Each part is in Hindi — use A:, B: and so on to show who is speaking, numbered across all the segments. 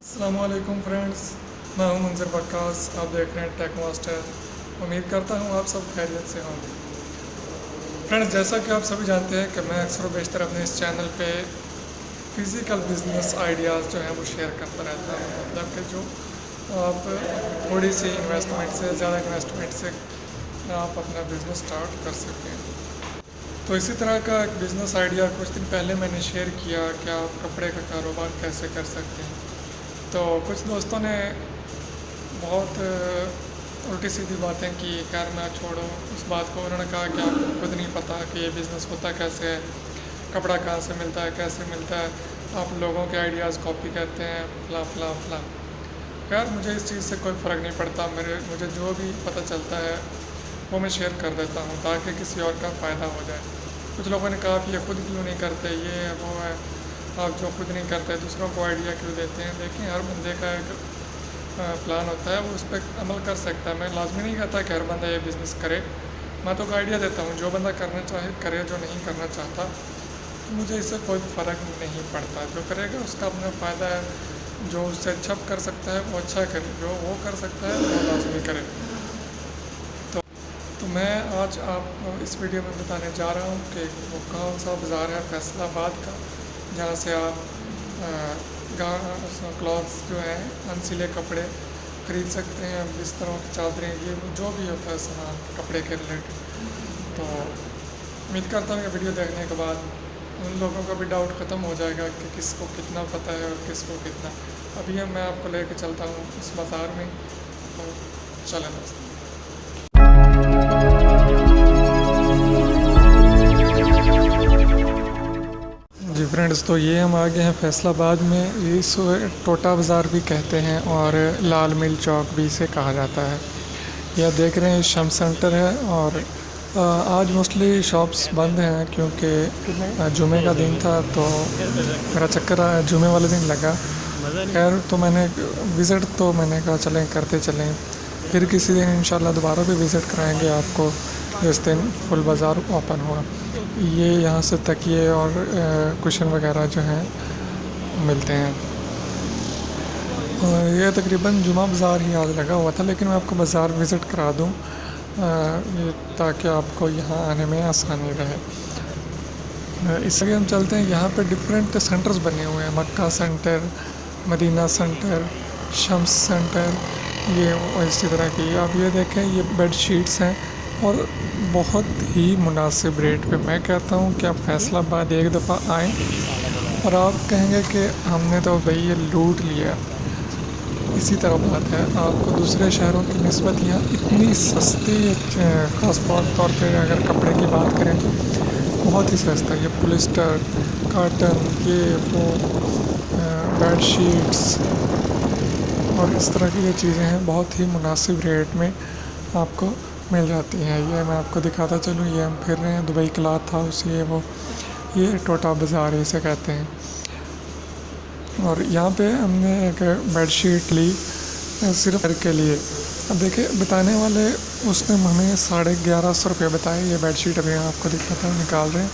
A: अस्सलामुअलैकुम फ्रेंड्स, मैं हूं मंजर बक्कास। आप देख रहे हैं टेक मास्टर। उम्मीद करता हूं आप सब खैरियत से होंगे। फ्रेंड्स, जैसा कि आप सभी जानते हैं कि मैं अक्सर बेशतर अपने इस चैनल पे फ़िज़िकल बिजनेस आइडियाज़ जो हैं वो शेयर करता रहता हूं। मतलब कि जो आप थोड़ी सी इन्वेस्टमेंट से, ज़्यादा इन्वेस्टमेंट से आप अपना बिज़नेस स्टार्ट कर सकें। तो इसी तरह का एक बिज़नेस आइडिया कुछ दिन पहले मैंने शेयर किया कि आप कपड़े का कारोबार कैसे कर सकते हैं। तो कुछ दोस्तों ने बहुत उल्टी सीधी बातें की, खैर मैं छोड़ो उस बात को। उन्होंने कहा कि आपको खुद नहीं पता कि ये बिज़नेस होता कैसे है, कपड़ा कहाँ से मिलता है, कैसे मिलता है, आप लोगों के आइडियाज़ कॉपी करते हैं, फला फला फला। खैर मुझे इस चीज़ से कोई फ़र्क नहीं पड़ता। मुझे जो भी पता चलता है वो मैं शेयर कर देता हूँ ताकि किसी और का फ़ायदा हो जाए। कुछ लोगों ने कहा कि ये खुद क्यों नहीं करते, ये है वो है, आप जो खुद नहीं करते दूसरों को आइडिया क्यों देते हैं। देखिए, हर बंदे का एक प्लान होता है, वो उस पर अमल कर सकता है। मैं लाजमी नहीं कहता कि हर बंदा ये बिज़नेस करे। मैं तो आइडिया देता हूँ, जो बंदा करना चाहे करे, जो नहीं करना चाहता तो मुझे इससे कोई फ़र्क नहीं पड़ता। जो करेगा उसका अपना फ़ायदा है, जो उससे अच्छा कर सकता है वो अच्छा करे, जो वो कर सकता है वो लाजमी करे। तो मैं आज आपको इस वीडियो में बताने जा रहा हूँ कि वो कौन सा बाज़ार है फैसलाबाद का, जहाँ से आप क्लॉथ्स जो है, अनसिले कपड़े ख़रीद सकते हैं, बिस्तरों की चादरें, ये वो जो भी होता है सामान कपड़े के रिलेटेड। तो उम्मीद करता हूँ कि वीडियो देखने के बाद उन लोगों का भी डाउट ख़त्म हो जाएगा कि किसको कितना पता है और किसको कितना। अभी मैं आपको लेके चलता हूँ इस बाज़ार में, तो चलें दोस्तों। जी फ्रेंड्स, तो ये हम आ गए हैं फैसलाबाद में। इस टोटा बाज़ार भी कहते हैं और लाल मिल चौक भी इसे कहा जाता है। यह देख रहे हैं शम सेंटर है और आज मोस्टली शॉप्स बंद हैं क्योंकि जुमे का दिन था, तो मेरा चक्कर जुमे वाले दिन लगा। खैर तो मैंने कहा चलें करते चलें, फिर किसी दिन इंशाल्लाह दोबारा भी विज़िट कराएंगे आपको जिस दिन फुल बाज़ार ओपन हुआ। ये यहाँ से तकिए और कुशन वगैरह जो हैं मिलते हैं। ये तकरीबन जुमा बाज़ार ही आज लगा हुआ था, लेकिन मैं आपको बाज़ार विज़िट करा दूँ ताकि आपको यहाँ आने में आसानी रहे। इसलिए हम चलते हैं। यहाँ पे डिफरेंट सेंटर्स बने हुए हैं, Mecca centre, Medina centre, Shams centre, ये इसी तरह की। आप ये देखें, ये बेड शीट्स हैं और बहुत ही मुनासिब रेट पे। मैं कहता हूँ कि आप फैसलाबाद एक दफ़ा आएँ और आप कहेंगे कि हमने तो भाई ये लूट लिया। इसी तरह बात है, आपको दूसरे शहरों की निस्बत यहाँ इतनी सस्ती, ख़ास तौर पे अगर कपड़े की बात करें तो बहुत ही सस्ता। ये पॉलिस्टर, कॉटन, ये वो बेड शीट्स और इस तरह की ये चीज़ें हैं, बहुत ही मुनासिब रेट में आपको मिल जाती हैं। ये मैं आपको दिखाता चलूँ, ये हम फिर रहे हैं दुबई क्लॉथ हाउस, ये वो, ये टोटा बाज़ार इसे कहते हैं। और यहाँ पे हमने एक बेडशीट ली सिर्फ घर के लिए। अब देखिए, बताने वाले उसने हमें 1150 रुपये बताए। ये बेडशीट अभी आपको दिखाता हूँ, निकाल रहे हैं।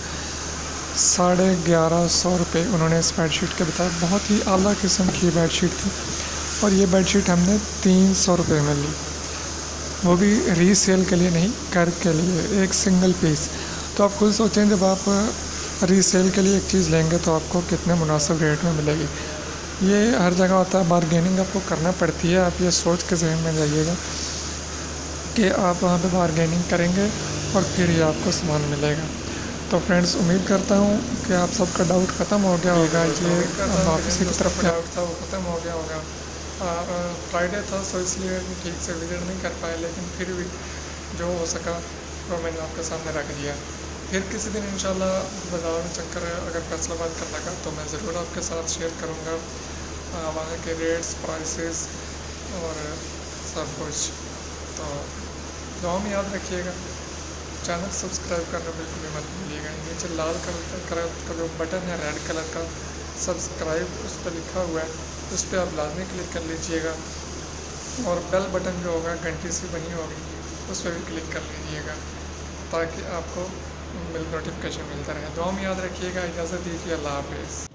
A: 1150 रुपये उन्होंने इस बेडशीट के बताए। बहुत ही आला किस्म की बेडशीट थी और ये बेडशीट हमने 300 रुपये में ली, वो भी रीसेल के लिए नहीं, घर के लिए, एक सिंगल पीस। तो आप खुद सोचें, जब आप रीसेल के लिए एक चीज़ लेंगे तो आपको कितने मुनासिब रेट में मिलेगी। ये हर जगह होता है, बारगेनिंग आपको करना पड़ती है। आप ये सोच के जहन में जाइएगा कि आप वहाँ पे बारगेनिंग करेंगे और फिर ही आपको सामान मिलेगा। तो फ्रेंड्स, उम्मीद करता हूँ कि आप सबका डाउट ख़त्म हो गया होगा। ये वापस की तरफ डाउट था वो ख़त्म हो गया होगा। फ्राइडे था, सो इसलिए ठीक से विज़िट नहीं कर पाए, लेकिन फिर भी जो हो सका वो मैंने आपके सामने रख दिया। फिर किसी दिन इंशाल्लाह बाज़ार में चक्कर अगर फैसलाबाद का लगा तो मैं ज़रूर आपके साथ शेयर करूँगा वहाँ के रेट्स, प्राइसेस और सब कुछ। तो दुआ में याद रखिएगा, चैनल सब्सक्राइब करना बिल्कुल भी मत भूलिएगा। नीचे लाल कलर का जो बटन है, रेड कलर का सब्सक्राइब, उस पर लिखा हुआ है, उस पर आप लाजमी क्लिक कर लीजिएगा। और बेल बटन जो होगा, घंटी सी बनी होगी, उस पर भी क्लिक कर लीजिएगा ताकि आपको नोटिफिकेशन मिलता रहे। दुआ में याद रखिएगा। इजाज़त दीजिए, अल्लाह हाफ़िज़।